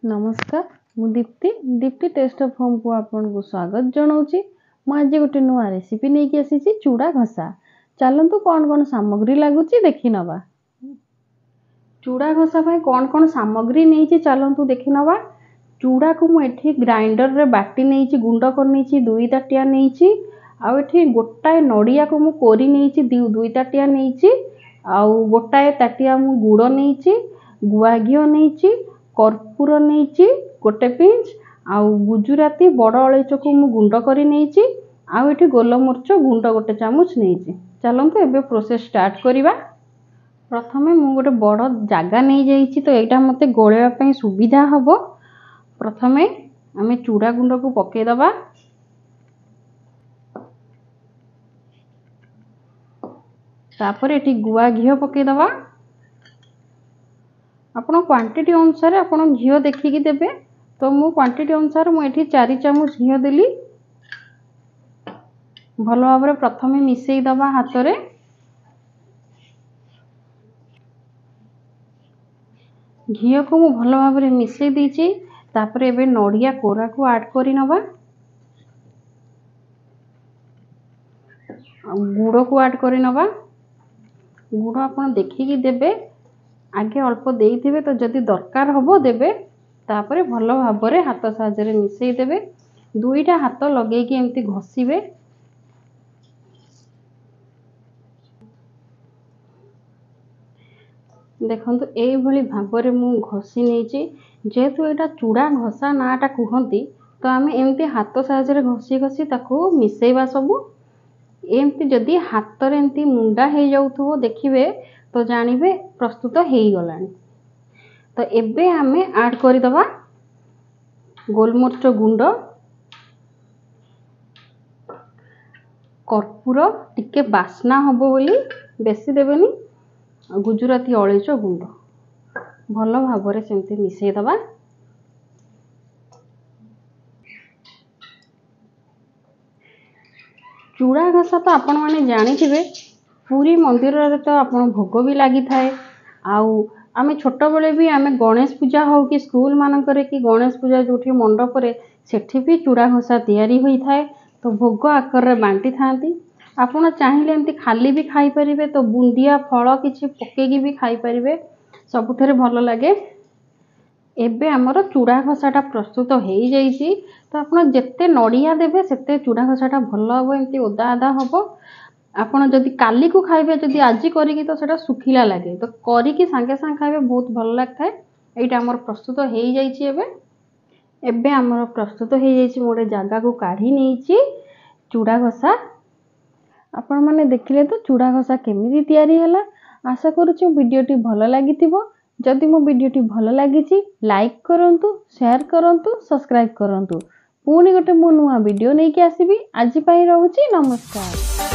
नमस्कार मु Deepti test of home को आपन को स्वागत जनाऊँगी। मुझे गोटे नुआ रेसिपी नहीं कि आसी चूड़ा घसा। चलतु कौन कौन सामग्री लगुच देखी नवा। चूड़ा घसा कौन कौन सामग्री नहीं चलतु देखी नवा। चूड़ा को मुझे ग्राइंडर रे बाटी नहीं गुंड कर नहीं 2 ताटिया नहीं आठी गोटाए नड़िया को मुझे कोरी नहीं 2 ताटिया नहीं आउ गोटाए ताटिया मु गुड़ नहीं गुआ घी नहीं कर्पूर नहीं गोटे पिंच आउ गुजराती बड़ अलैच को मु गुंड करी नहीं आउ एठी गोलमरीच गुंड गोटे चामच नहीं। चलतु एबे प्रोसेस स्टार्ट करिबा। प्रथमे मु गोटे बड़ जागा नहीं जाइछि तो एटा मते गोळेवा पई सुविधा हबो। प्रथमे आमे चूड़ा गुंड को पके दबा। तापर एठी गुआ घी पके दबा। आपण क्वांटिटी अनुसार आपण घी देखिकी देबे। तो मु क्वांटिटी अनुसार मु एठी 4 चामच घी देली। भलो भाबरे प्रथमे मिसेई दबा हाथ रे। घी को मु भलो भाबरे मिसेई दीची। तापर एबे नड़िया कोरा को ऐड करी नबा। गुड़ को ऐड करी नबा। गुड़ आपण देखिकी देबे। आगे अल्प देइथिबे तो जदि दरकार हबो देबे। तापरे भलो भाबरे हाथ साहाय्य मिसेई देबे। 2टा हाथ लगेकी एमती घसीबे। देखंतु एई भली भाबरे मु घसी नेची। जेहेतु एटा चूड़ा घसा नाटा कहंती तो आमे एमती हाथ साहाय्य घसी घसी ताको मिसेइबा सबु। एमती जदि हाथ रे एमती मुंडा हे जाउथबो देखिबे तो जानिबे प्रस्तुत हो गलानी। तो एबे आमे ऐड करि दबा गोलमरीच गुंड कर्पूर टिके बास्ना हबो बोली बेसी देबेनी गुजराती अलैच गुंड भलो भाबरे सेमती मिसेई दबा। चूड़ा घसा तो आपण माने जानिथिबे पूरी मंदिर रे तो आपण भोग भी लगी थाए। आउ आमे छोट बेले भी आमे गणेश पूजा हो कि स्कूल मानकरे कि गणेश पूजा जोठी मंडप रे सेठी भी चूड़ा घसा तैयारी होई थाए। तो भोग आकर रे बांटी थांती। आपण चाहिले एमती खाली भी खाई परिबे तो बुंदिया फल किछि पकेगी भी खाई परिबे सबुथरे भलो लागे। एबे हमर चूड़ा घसाटा प्रस्तुत हो जाइछि। तो आपण जेते नड़िया देबे सेते चूड़ा घसाटा भलो हबो एमती ओदा आदा हबो। आपण जदि काली को खाइबे जदि आजि करिकी तो सेटा सुखिला लागे तो करिकी संगे संगे खाइबे बहुत भलो लागथाय। एटा हमर प्रस्तुत हो जाइछि। एबे हमर प्रस्तुत हो जाइछि। मोटे जागा को काढी नेछि चूड़ा घसा। आपण माने देखिले तो चूड़ा घसा केमिति तयारी हला। आशा करूछु वीडियोटी भलो लागिथिबो। जदि मो वीडियोटी भलो लागिछि लाइक करंतु शेयर करंतु सब्सक्राइब करंतु। पुणी गोटे मो नुआ वीडियो नहीं कि आसीबी। आज पई रहूछि नमस्कार।